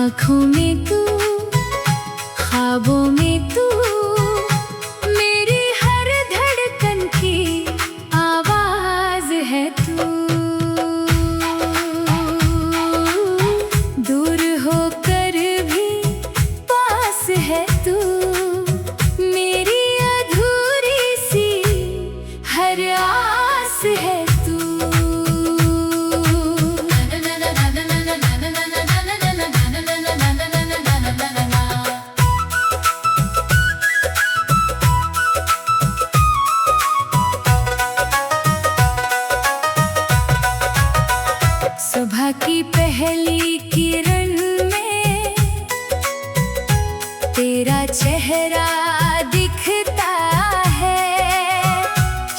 आँखों में तू, ख्वाबों में तू, मेरी हर धड़कन की आवाज है तू। दूर होकर भी पास है तू, मेरी अधूरी सी हर आस है तू। सुबह की पहली किरण में तेरा चेहरा दिखता है,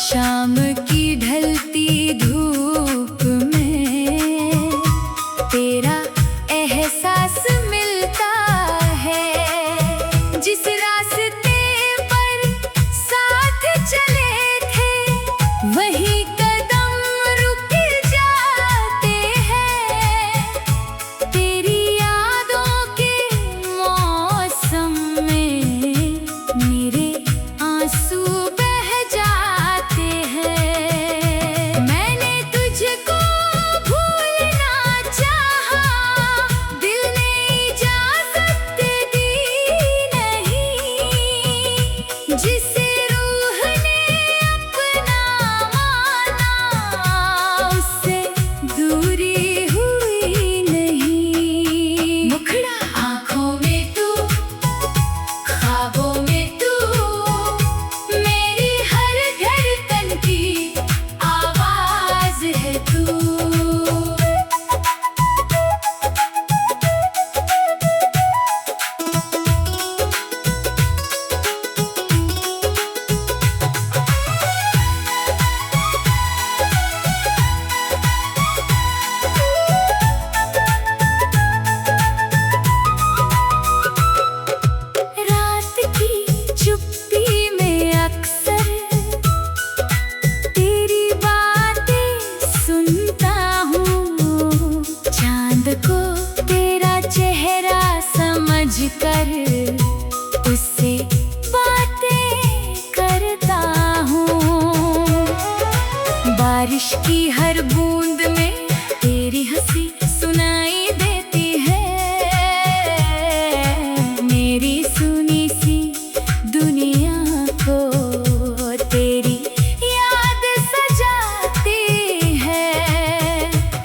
शाम की ढलती धूप में तेरा एहसास मिलता है। जिस रास्ते पर साथ चले थे वही कदम रुक जाते हैं। तेरी यादों के मौसम में मेरे आंसू बह जाते हैं। मैंने तुझको भूलना चाहा, दिल ने इजाजत दी नहीं। जिसे रूह ने अपना माना, उससे दूरी हुई नहीं। मुखड़ा आँखों में तू, ख्वाबों में तू, मेरी हर धड़कन की आवाज है तू। रात की चुप्पी में अक्सर तेरी बातें सुनता हूँ। चांद को तेरा चेहरा समझकर उससे बातें करता हूँ। बारिश की हर बूंद में तेरी हंसी सुनाई देती है। मेरी सुनी सी दुनिया को तेरी याद सजाती है।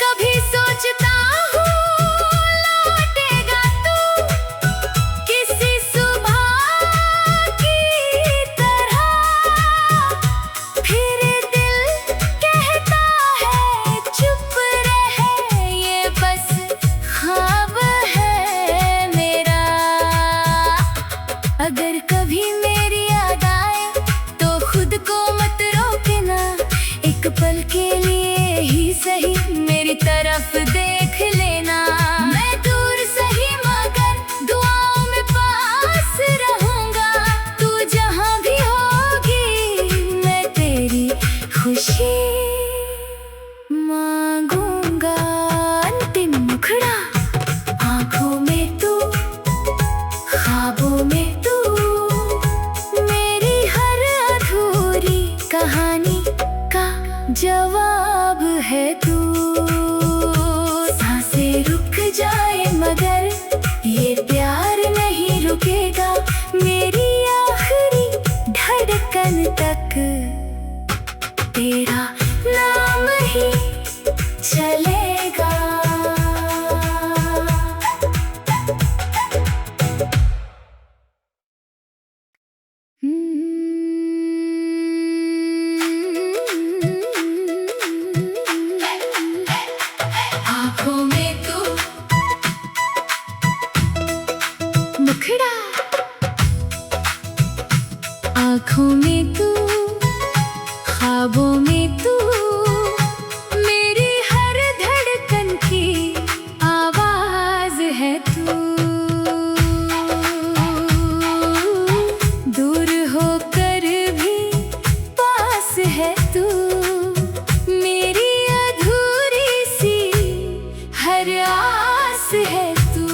कभी सोचता हूँ लौटेगा तू किसी सुबह की तरह, फिर दिल कहता है चुप रहे, ये बस ख्वाब है मेरा। अगर कभी मेरी याद आए तो खुद को मत रोकना, एक पल के लिए ही सही मेरी तरफ देख लेना। मैं दूर सही मगर दुआओं में पास रहूंगा। तू जहां भी होगी मैं तेरी खुशी मांगूंगा। अंतिम मुखड़ा आँखों में तू, ख्वाबों में तू, मेरी हर अधूरी कहानी का जवाब है तू। सांसें रुक जाए मगर ये प्यार नहीं रुकेगा, मेरी आखिरी धड़कन तक तेरा नाम ही चलेगा। आँखों में तू, मुखड़ा आँखों में तू, ख्वाबों में तू, मेरी हर धड़कन की आवाज है तू। दूर होकर भी पास है तू, मेरी अधूरी सी हर आस है तू।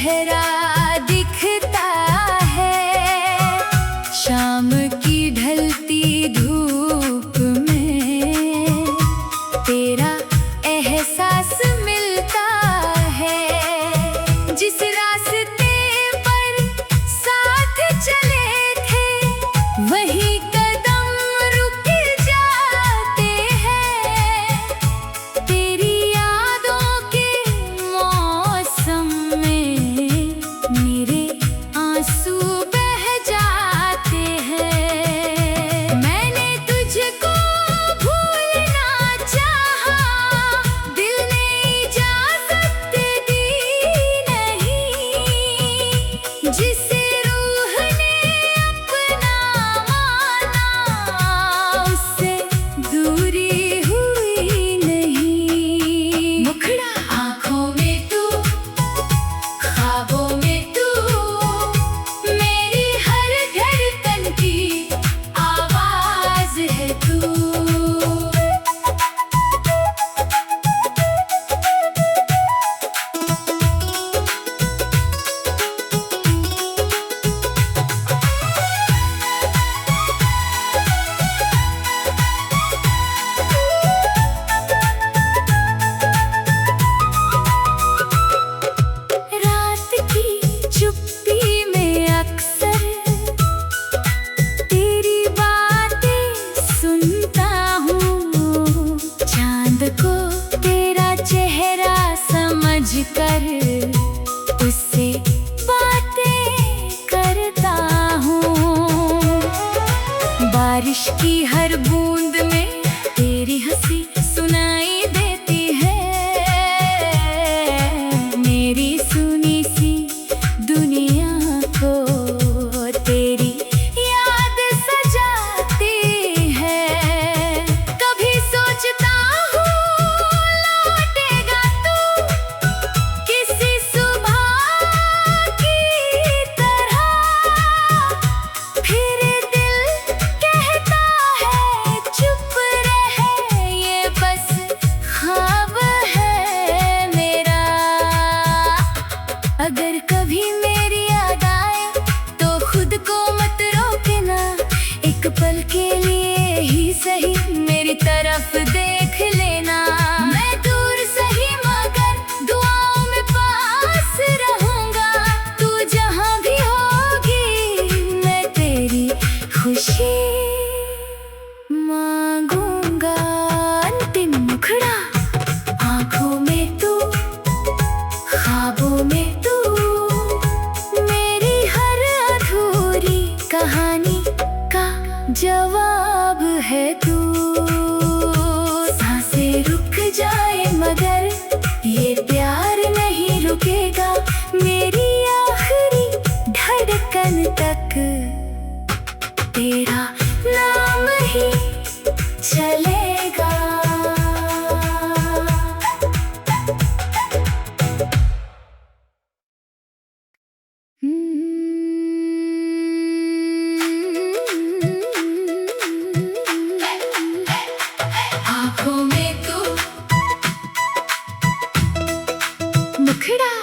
चेहरा दिखता है। शाम की ढलती धूप में तेरा एहसास मिलता है। जिस रास्ते पर साथ चले थे वही कदम रुक जाते हैं। तेरी यादों के मौसम में मेरे आंसू बह जाते हैं। मैंने तुझको भूलना चाहा, दिल ने इजाजत दी नहीं। जिसे रूह ने अपना माना उससे दूरी हुई नहीं। मुखड़ा आँखों में तू, ख्वाबों में तू, मेरी हर धड़कन की आवाज है तू। रात की चुप्पी में अक्सर तेरी बातें सुनता हूँ। चांद को तेरा चेहरा समझकर उससे बातें करता हूँ। बारिश की हर बूंद में तेरी हंसी सुनाई देती है। मेरी सुनी सी दुनिया को तेरी याद सजाती है। कभी सोचता हूँ लौटेगा तू किसी सुबह की तरह। फिर दिल कहता है चुप रहे, ये बस ख्वाब है मेरा। अगर कभी मेरी याद आए तो खुद को मत रोकना। एक पल के लिए ही सही मेरी तरफ देख लेना। मैं दूर सही मगर दुआओं में पास रहूंगा। तू जहां भी होगी मैं तेरी खुशी मांगूंगा। अंतिम मुखड़ा आँखों में तू, ख्वाबों में तू, मेरी हर अधूरी कहानी का जवाब है तू। सांसें रुक जाए मगर ये प्यार नहीं रुकेगा। मेरी आखिरी धड़कन तक तेरा नाम ही चलेगा। आँखों में तू, मुखड़ा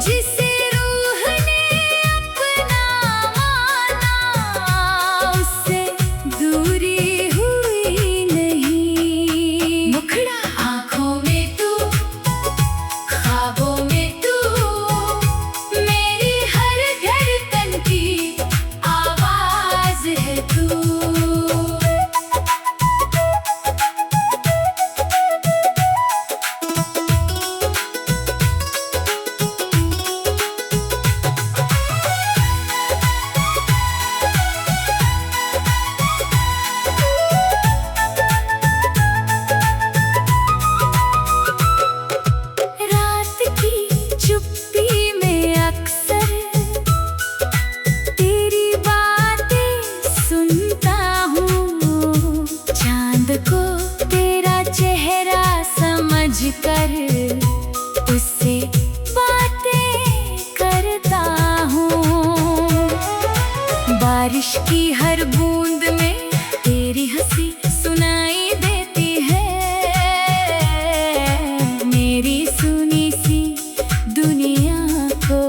जिसे रूह ने अपना माना, उससे दूरी हुई नहीं। मुखड़ा आँखों में तू, ख्वाबों में तू, मेरी हर धड़कन की आवाज है तू। रात की चुप्पी में अक्सर तेरी बातें सुनता हूँ। चांद को तेरा चेहरा समझकर उससे बातें करता हूँ। बारिश की हर बूंद में तेरी हंसी सुनाई देती है। मेरी सुनी सी दुनिया को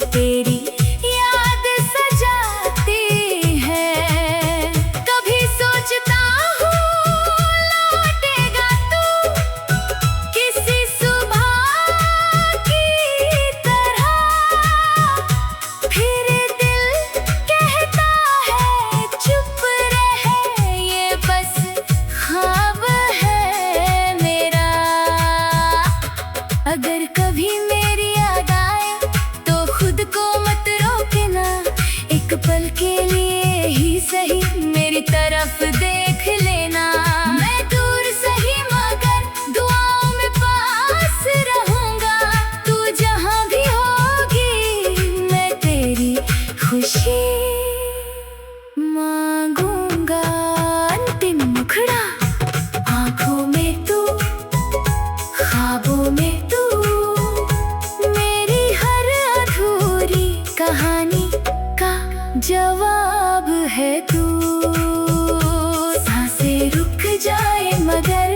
तेरी याद सजाती है। कभी सोचता हूँ लौटेगा तू किसी सुबह की तरह, फिर दिल कहता है चुप रहे, ये बस ख्वाब है मेरा। अगर कभी मेरी याद आए तो खुद को मत रोकना, एक पल के लिए ही सही मेरी तरफ देख लेना। मैं दूर सही मगर दुआओं में पास रहूंगा। तू जहां भी होगी मैं तेरी खुशी मांगूंगा। अंतिम मुखड़ा आँखों में तू, ख्वाबों में तू, मेरी हर अधूरी कहानी का जवाब है तू। सांसें रुक जाए मगर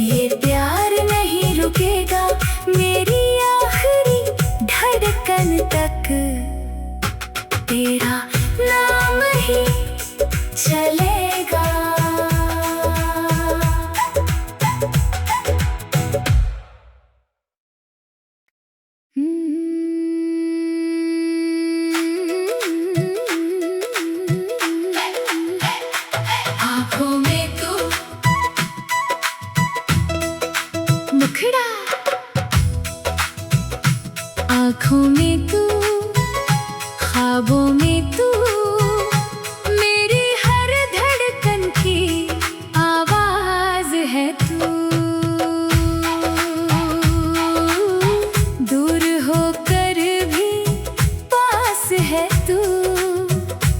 ये प्यार नहीं रुकेगा, मेरी आखिरी धड़कन तक तेरा नाम ही चलेगा। आँखों में तू, मुखड़ा आँखों में तू, ख्वाबों में तू, मेरी हर धड़कन की आवाज है तू। दूर होकर भी पास है तू,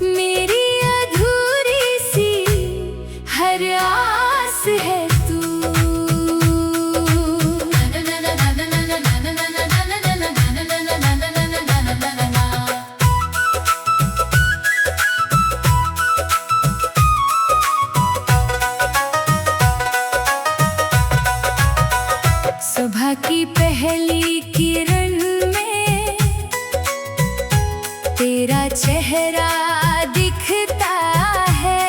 मेरी अधूरी सी हर आस है तू। सुबह की पहली किरण में तेरा चेहरा दिखता है।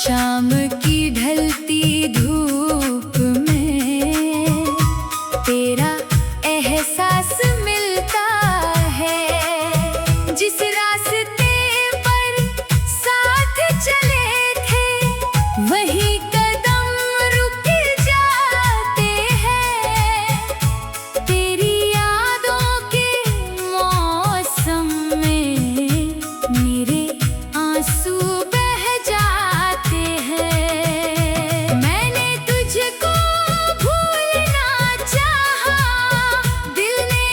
शाम की ढलती धूप में तेरा एहसास मिलता है। जिस रास्ते पर साथ चले थे वही कदम रुक जाते हैं। तेरी यादों के मौसम में मेरे आंसू बह जाते हैं। मैंने तुझको भूलना चाहा, दिल ने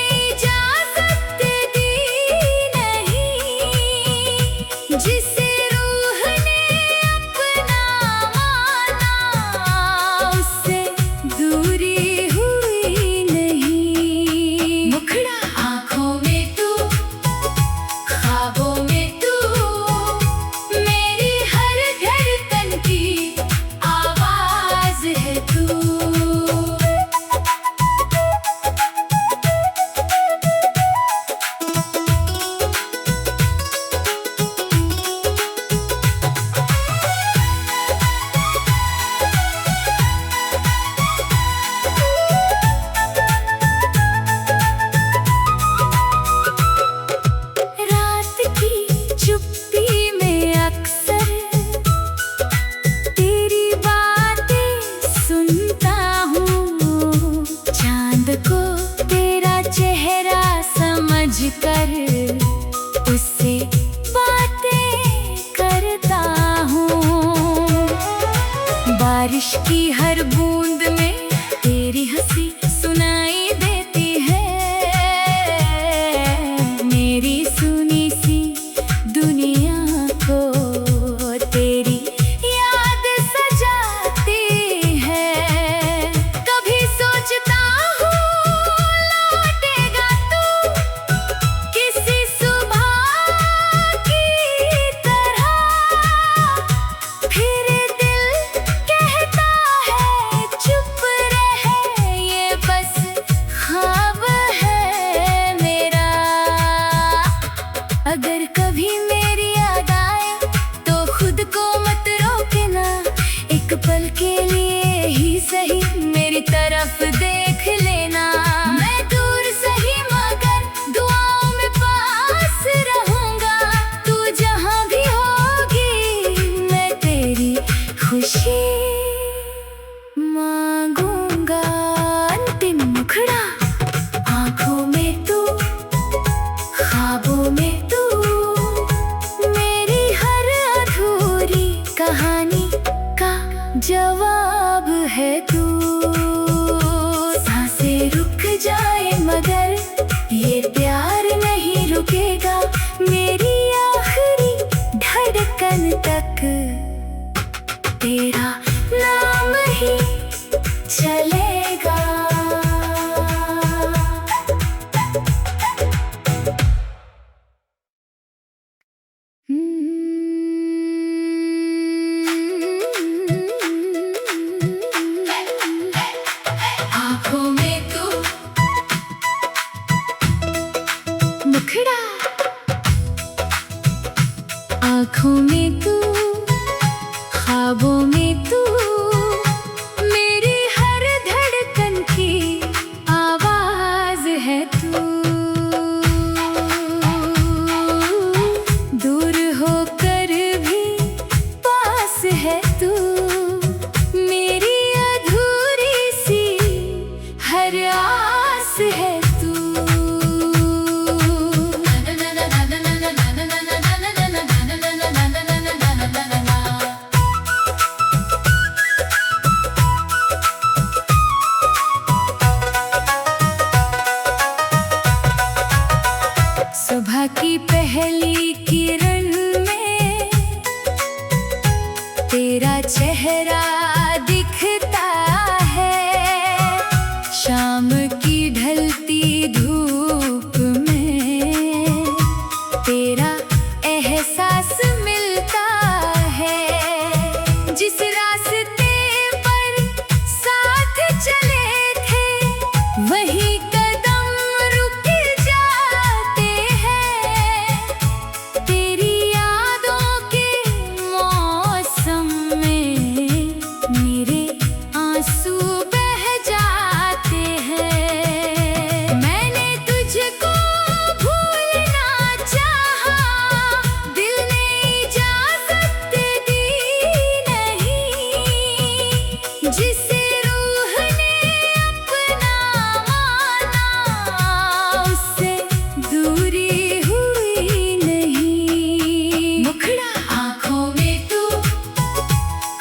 कर उससे बातें करता हूँ। बारिश की हर बूंद में तेरी हंसी सुनाई देती है। मेरी सुनी सी दुनिया को तेरी याद सजाती है। कभी सोचता हूँ लौटेगा तू किसी सुबह की तरह, फिर दिल कहता है चुप रहे, ये बस ख्वाब है मेरा। अगर कभी मेरी याद आए तो खुद को मत रोकना, एक पल के लिए ही सही मेरी तरफ देख लेना। मैं दूर सही मगर दुआओं में पास रहूंगा, तू जहां भी होगी मैं तेरी खुशी मांगूंगा। अंतिम मुखड़ा, आंखों में तू, ख्वाबों में तू, मेरी हर अधूरी कहानी का जवाब है तू। सांसें रुक जाए मगर ये प्यार नहीं रुकेगा, मेरी आखिरी धड़कन तक तेरा नाम ही चलेगा। आँखों में तू, मुखड़ा, आँखों में तू, ख्वाबों में तू, मेरी हर धड़कन की आवाज है तू। दूर होकर भी पास है तू, मेरी अधूरी सी हर आस है तू। सुबह की पहली किरण में तेरा चेहरा दिखता है। शाम की ढलती धूप में तेरा एहसास मिलता है। जिस रास्ते पर साथ चले थे वही कदम रुक जाते हैं। तेरी यादों के मौसम में मेरे आंसू बह जाते हैं। मैंने तुझको भूलना चाहा, दिल ने इजाजत दी नहीं। जिसे रूह ने अपना माना, उससे दूरी हुई नहीं। मुखड़ा, आँखों में तू,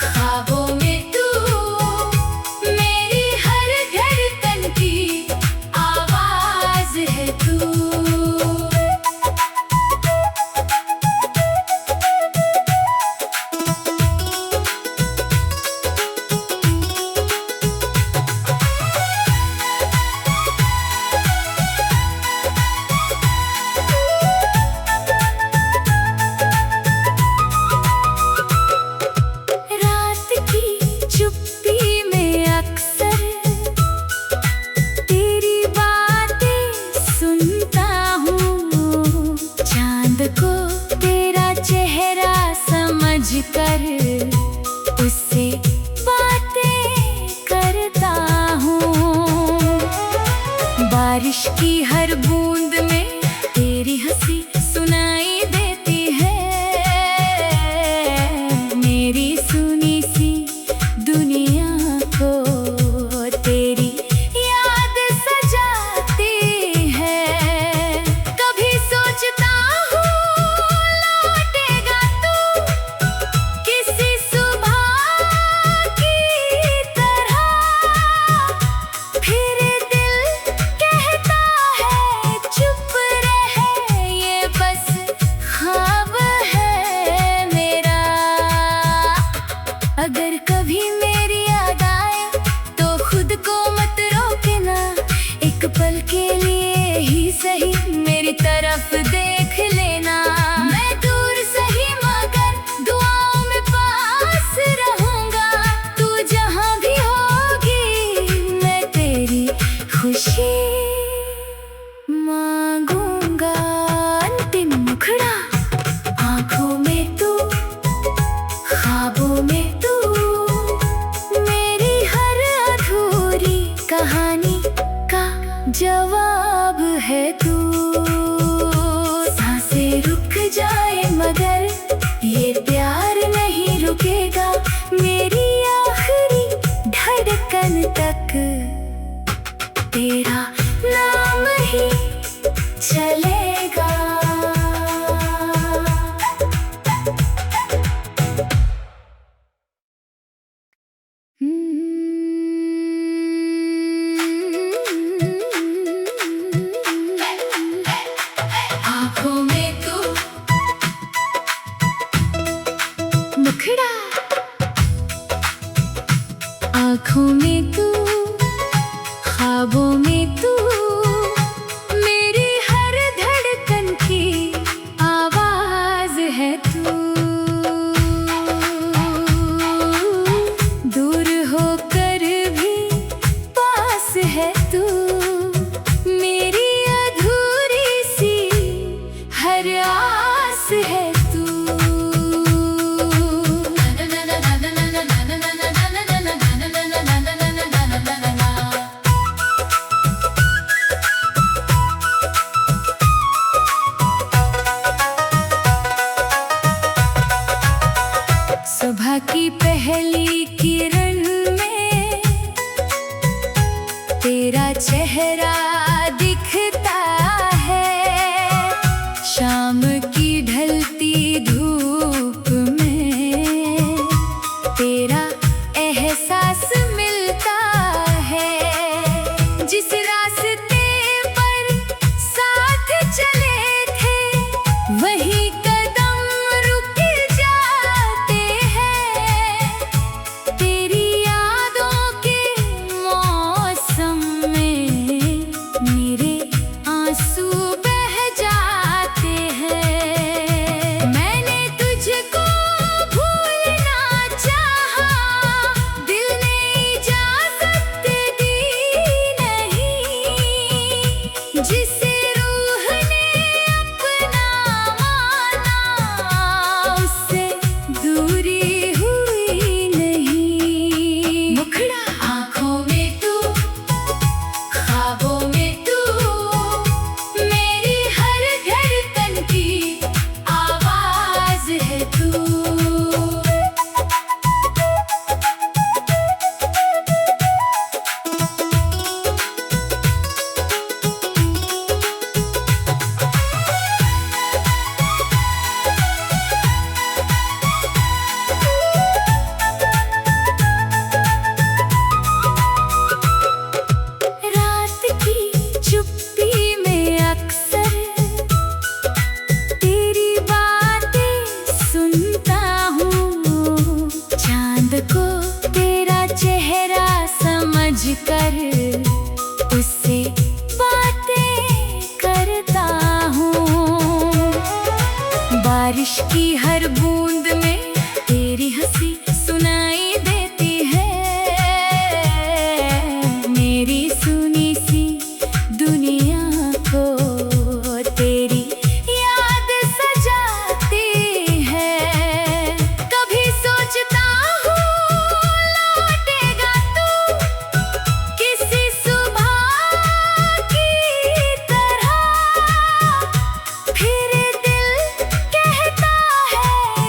ख्वाबों में तू, मेरी हर धड़कन की आवाज है तू। रात की चुप्पी में अक्सर तेरी बातें सुनता हूँ। चांद को तेरा चेहरा समझकर उससे बातें करता हूँ। बारिश की हर बूंद में तेरी हंसी सुनाई देती है। मेरी सुनी सी दुनिया को तेरी याद सजाती है। कभी सही मेरी तरफ देख लेना। मैं दूर सही मगर दुआओं में पास रहूंगा। तू जहां भी होगी मैं तेरी खुशी मांगूंगा। अंतिम मुखड़ा, आंखों में तू, ख्वाबों में तू, मेरी हर अधूरी कहानी का जवाब है तू। सांसें रुक जाए मगर ये प्यार नहीं रुकेगा। मेरी आखिरी धड़कन तक तेरा नाम ही चलेगा। आँखों में तू, मुखड़ा, आँखों में तू, ख्वाबों में तू, मेरी हर धड़कन की आवाज है तू। दूर होकर भी पास है तू, मेरी अधूरी सी हर आस है तू। सुबह की पहली किरण में तेरा चेहरा दिखता है। शाम की ढलती धूप में तेरा एहसास मिलता है। जिस रास्ते पर साथ चले थे वही कदम रुक जाते हैं। तेरी यादों के मौसम में मेरे आंसू बह जाते हैं। मैंने तुझको भूलना चाहा, दिल ने इजाजत दी नहीं। जिसे रूह ने अपना माना उससे दूरी हुई नहीं। मुखड़ा, आँखों में तू, ख्वाबों में तू, मेरी हर धड़कन की आवाज है तू। रात की चुप्पी में अक्सर तेरी बातें सुनता हूँ। चांद को तेरा चेहरा समझकर उससे बातें करता हूँ। बारिश की हर बूंद में तेरी हंसी सुनाई देती है। मेरी सुनी सी दुनिया को तेरी याद सजाती है। कभी सोचता हूँ लौटेगा तू किसी सुबह की तरह। फिर दिल कहता है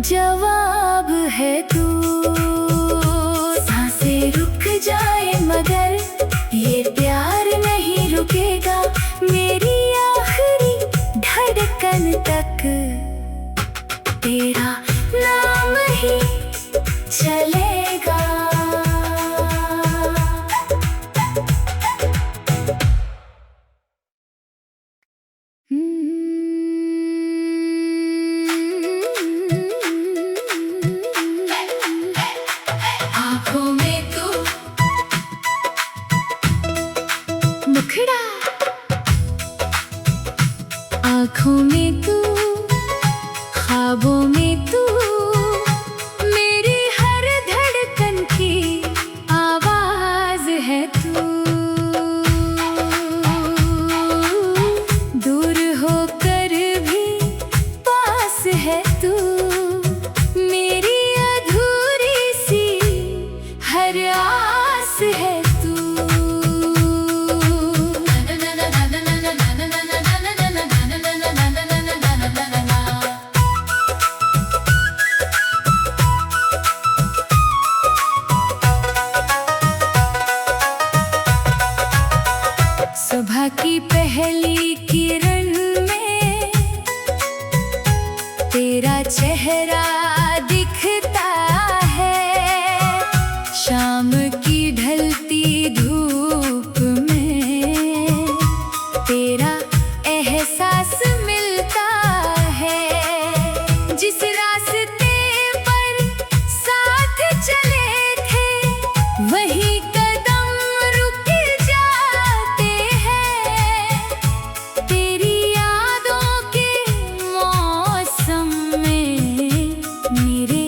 जवाब है तू। सांसें रुक जाए मगर ये प्यार नहीं रुकेगा, मेरी आखिरी धड़कन तक तेरा नाम ही चलेगा। आँखों में तू मुखड़ा, आँखों में तू, ख्वाबों में तू, मेरी हर धड़कन की आवाज है तू। दूर होकर भी पास है तू, मेरी अधूरी सी हर आस है तू। सुबह की पहली किरण में तेरा चेहरा दिखता है, शाम की ढलती धूप में तेरा एहसास मिलता है। जिस रास्ते पर साथ चले थे वही कदम रुक जाते हैं, तेरी यादों के मौसम में मेरे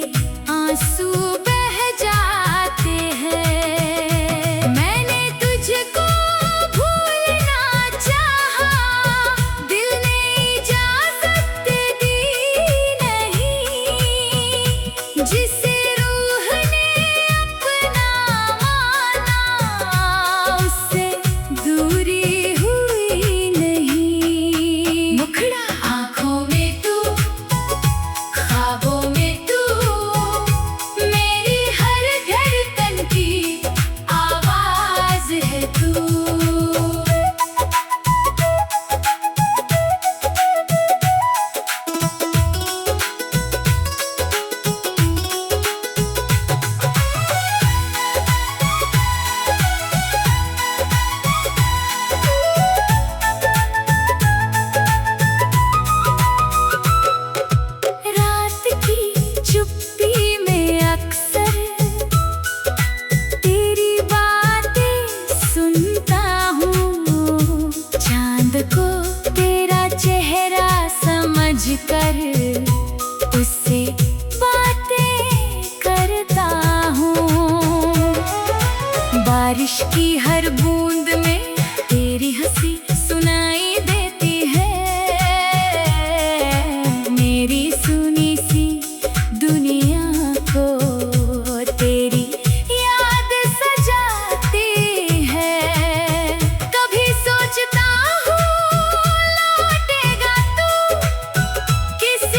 आंसू बह जाते हैं। मैंने तुझको भूलना चाहा, दिल ने इजाजत दी नहीं, जिसे रूह ने अपना माना उससे दूरी हुई नहीं। मुखड़ा, आँखों में तू, ख्वाबों में तू, मेरी हर धड़कन की आवाज है तू। रात की चुप्पी में अक्सर तेरी बातें सुनता हूँ, चांद को तेरा चेहरा समझकर उससे बातें करता हूँ। बारिश की हर बूंद में तेरी हंसी सुनाई देती है, मेरी सुनी सी दुनिया को तेरी याद सजाती है। कभी सोचता हूँ लौटेगा तू, किस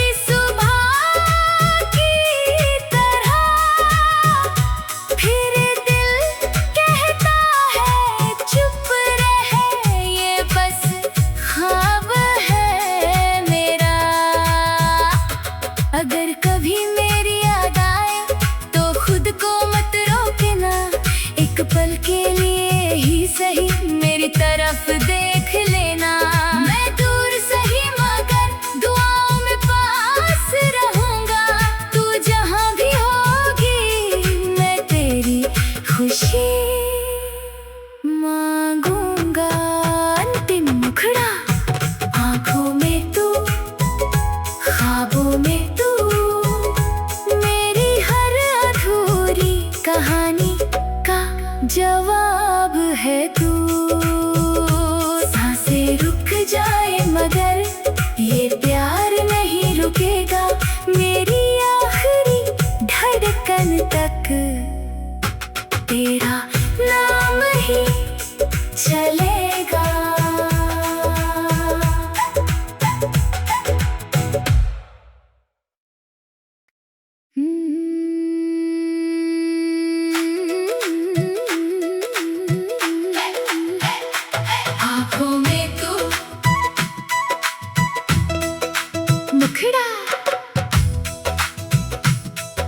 मुखड़ा,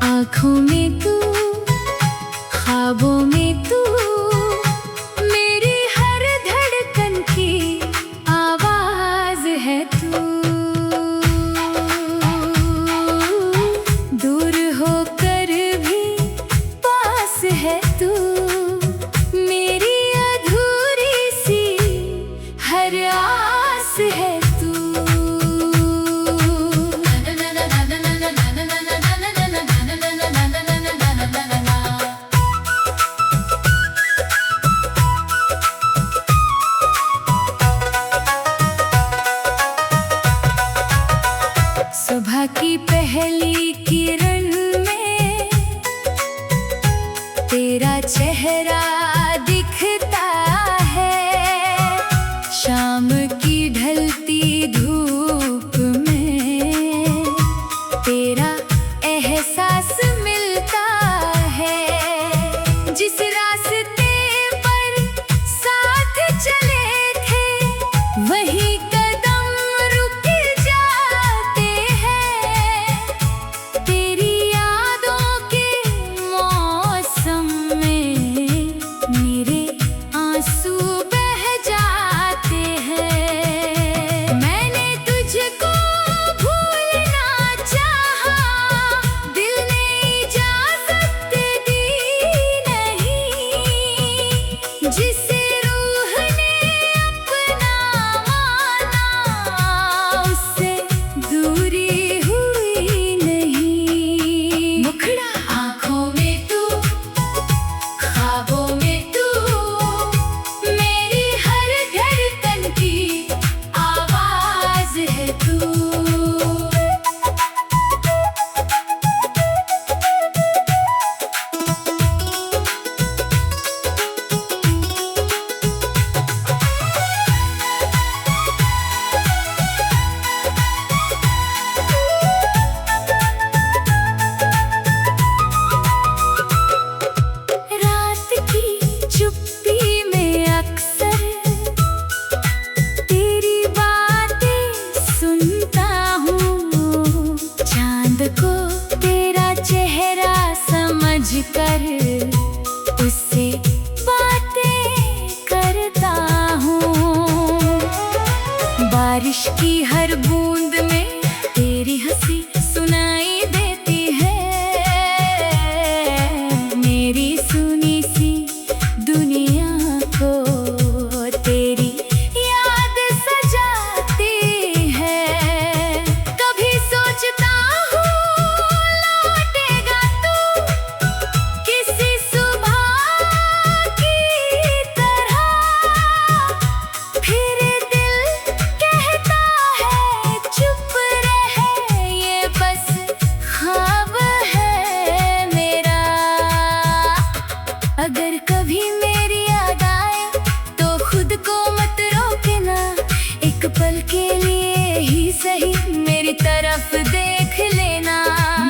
आँखों में तू, ख्वाबों में तू, मेरी हर धड़कन की आवाज है तू। दूर होकर भी पास है तू, मेरी अधूरी सी हर आस है तू। सुबह की पहली किरण में तेरा चेहरा दिखता है, शाम की ढलती धूप में तेरा एहसास मिलता है। जिस रास्ते पर साथ चले थे वही कदम रुक जाते हैं। तेरी यादों के मौसम में मेरे आंसू बह जाते हैं। मैंने तुझको भूलना चाहा, दिल ने इजाजत दी नहीं। जिसे रूह ने अपना माना, उससे दूरी हुई नहीं। मुखड़ा, आँखों में तू, ख्वाबों में तू, मेरी हर धड़कन की आवाज है तू। रात की चुप्पी में अक्सर तेरी बातें सुनता हूँ। चांद को तेरा चेहरा समझकर उससे बातें करता हूँ। बारिश की हर बूंद में तेरी हंसी सुनाई देती है। मेरी सुनी सी दुनिया को तेरी याद सजाती है। कभी सोचता हूँ लौटेगा तू किसी सुबह की तरह, फिर दिल कहता है चुप रहे, ये बस ख्वाब है मेरा। अगर कभी मेरी याद आए तो खुद को मत रोकना, एक पल के लिए ही सही मेरी तरफ देख लेना।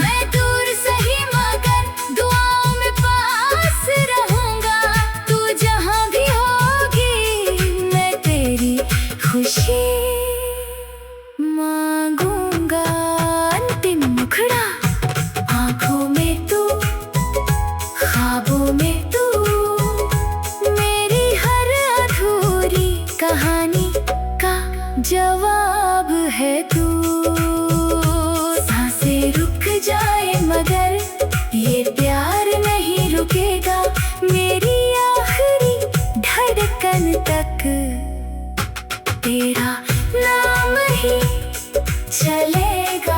मैं दूर सही मगर दुआओं में पास रहूंगा। तू जहां भी होगी मैं तेरी खुशी मांगूंगा। अंतिम मुखड़ा, आँखों में तू, ख्वाबों में तू, मेरी हर अधूरी कहानी का जवाब है तू। सांसें रुक जाए मगर ये प्यार नहीं रुकेगा, मेरी आखिरी धड़कन तक तेरा नाम ही चलेगा।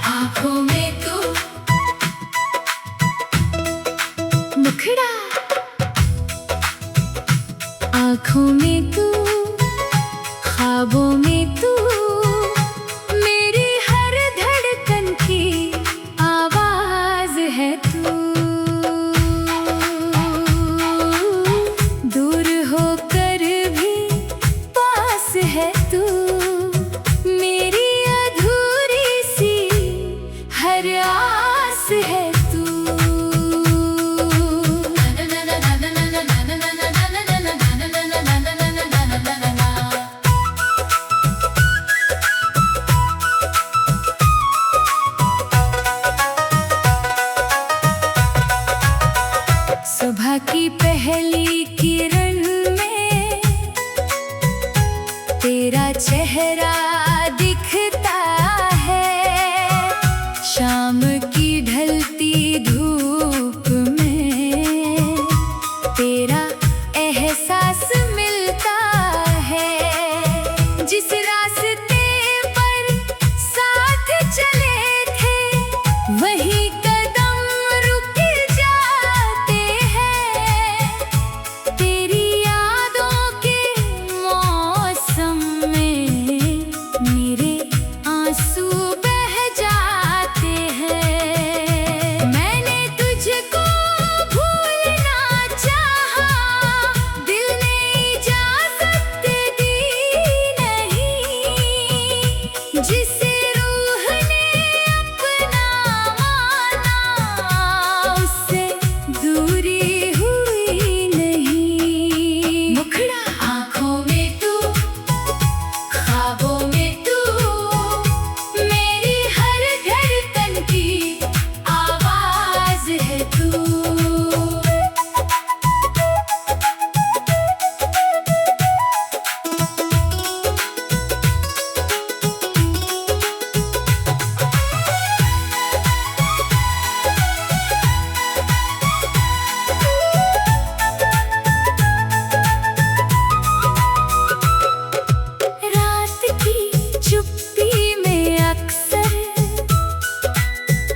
आँखों में तू, मुखड़ा, आँखों में तू, ख्वाबों में तू, मेरी हर धड़कन आंसू बह जाते हैं। मैंने तुझको भूलना चाहा, दिल ने इजाजत दी नहीं। जिसे रूह ने अपना माना, उससे दूरी हुई नहीं। मुखड़ा आँखों में तू, ख्वाबों में तू, मेरी हर धड़कन की आवाज है तू। रात की चुप्पी में अक्सर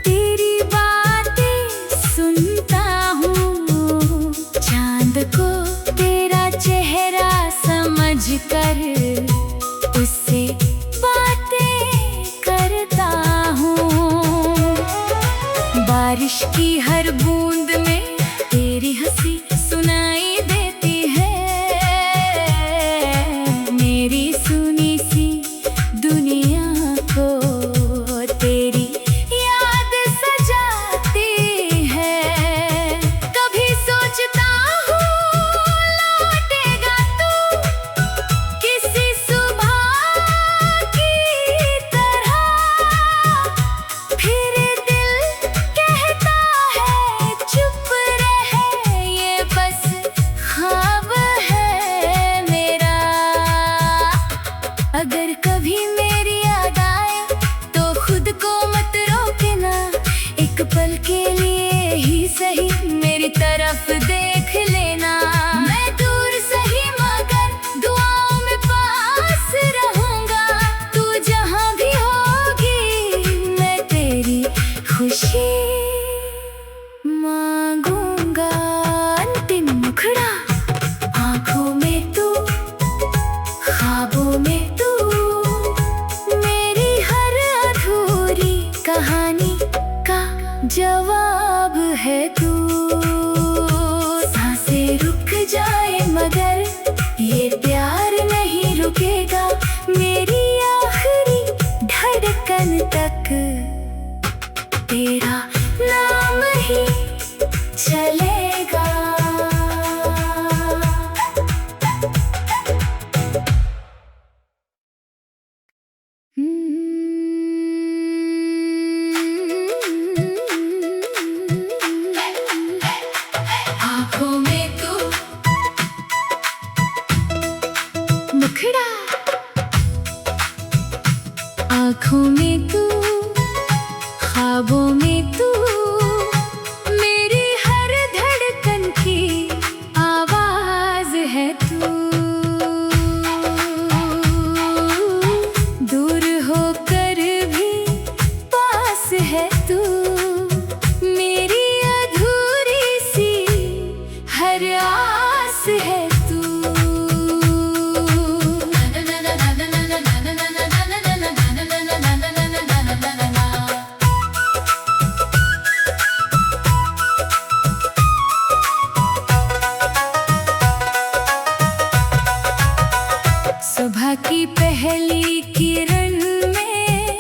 तेरी बातें सुनता हूँ। चांद को तेरा चेहरा समझकर उससे बातें करता हूँ। बारिश की हर बूंद में तेरी हंसी सुनाई देती है। मेरी सुनी सी दुनिया को तेरी याद सजाती है। कभी सोचता हूँ लौटेगा तू किसी सुबह की तरह, फिर दिल कहता है चुप रहे, ये बस ख्वाब है मेरा। अगर कभी मेरी याद आए तो खुद को मत रोकना, एक पल के लिए ही सही मेरी तरफ देख लेना। मैं दूर सही मगर दुआओं में पास रहूंगा। तू जहां भी होगी मैं तेरी खुशी मांगूंगा। अंतिम मुखड़ा आँखों में तू, ख्वाबों में तू, मेरी हर अधूरी कहानी का जवाब है तू। सांसें रुक जाए मगर ये प्यार नहीं रुकेगा। मेरी आखिरी धड़कन तक तेरा नाम ही चलेगा। आँखों में तू, मुखड़ा आँखों में तू, ख्वाबों में तू, मेरी हर धड़कन की आवाज है तू। दूर होकर भी पास है तू, मेरी अधूरी सी हर आस है तू। सुबह की पहली किरण में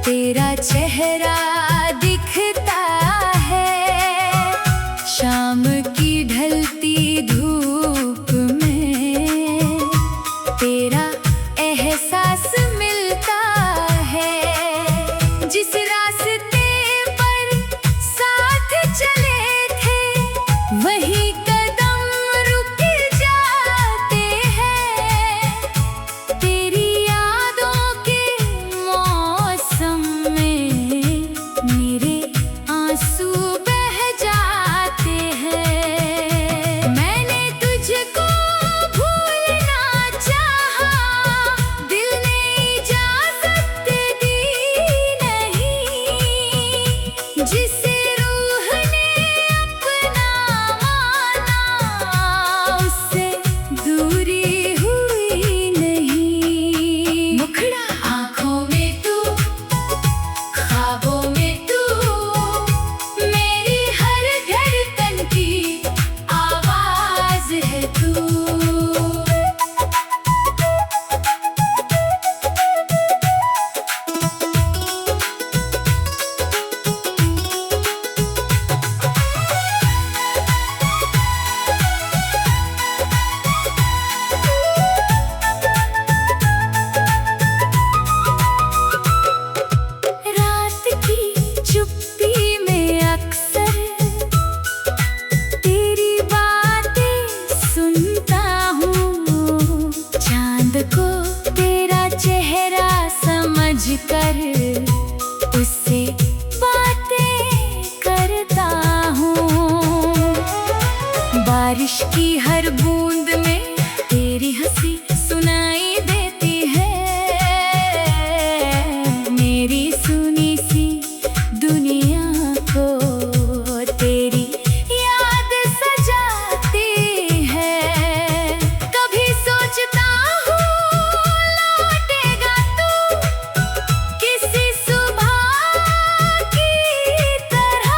तेरा चेहरा दिखता है। शाम की ढलती धूप में तेरा एहसास मिलता है। जिस रास्ते पर साथ चले थे वही कदम रुक जाते हैं। तेरी यादों के मौसम में कर उससे बातें करता हूँ। बारिश की हर बूंद में तेरी हंसी सुनाई देती है। मेरी सुनी सी दुनिया को तेरी याद सजाती है। कभी सोचता हूँ लौटेगा तू किसी सुबह की तरह।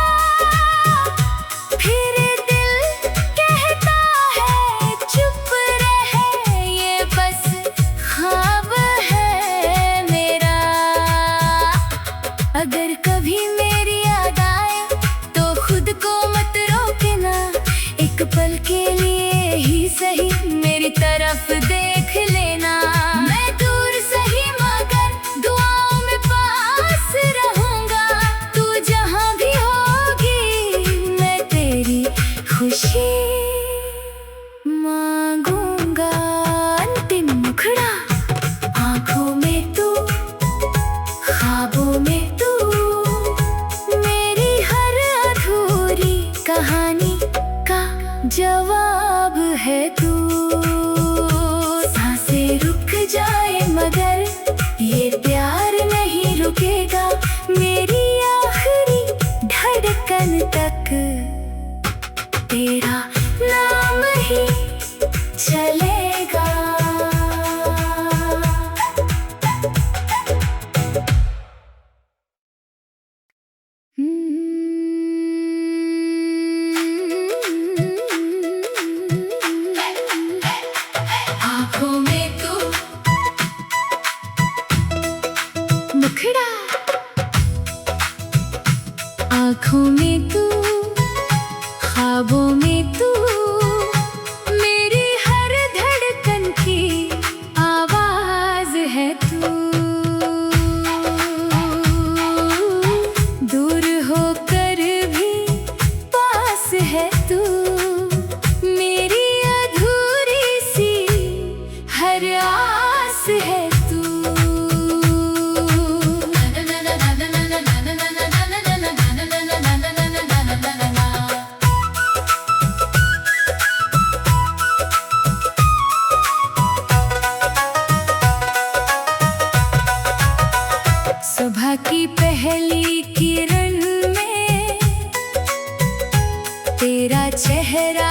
फिर दिल कहता है चुप रहे, ये बस ख्वाब है मेरा। अगर कभी मेरी याद आए तो खुद को मत रोकना। एक पल के लिए ही सही मेरी तरफ देख लेना। मैं दूर सही मगर दुआओं में पास रहूंगा। तू जहां भी होगी मैं तेरी खुशी मांगूंगा। अंतिम मुखड़ा, आंखों में तू, ख्वाबों में तू, मेरी हर अधूरी कहानी का जवाब है तू। सांसें रुक जाए मगर ये प्यार नहीं रुकेगा। मेरी आखिरी धड़कन तक तेरा नाम ही चलेगा। आँखों में तू, मुखड़ा, आँखों में तू, ख्वाबों में तू, मेरी हर धड़कन की आवाज है तू। दूर होकर भी पास है तू, मेरी अधूरी सी हर आस है तू। सुबह की पहली किरण में तेरा चेहरा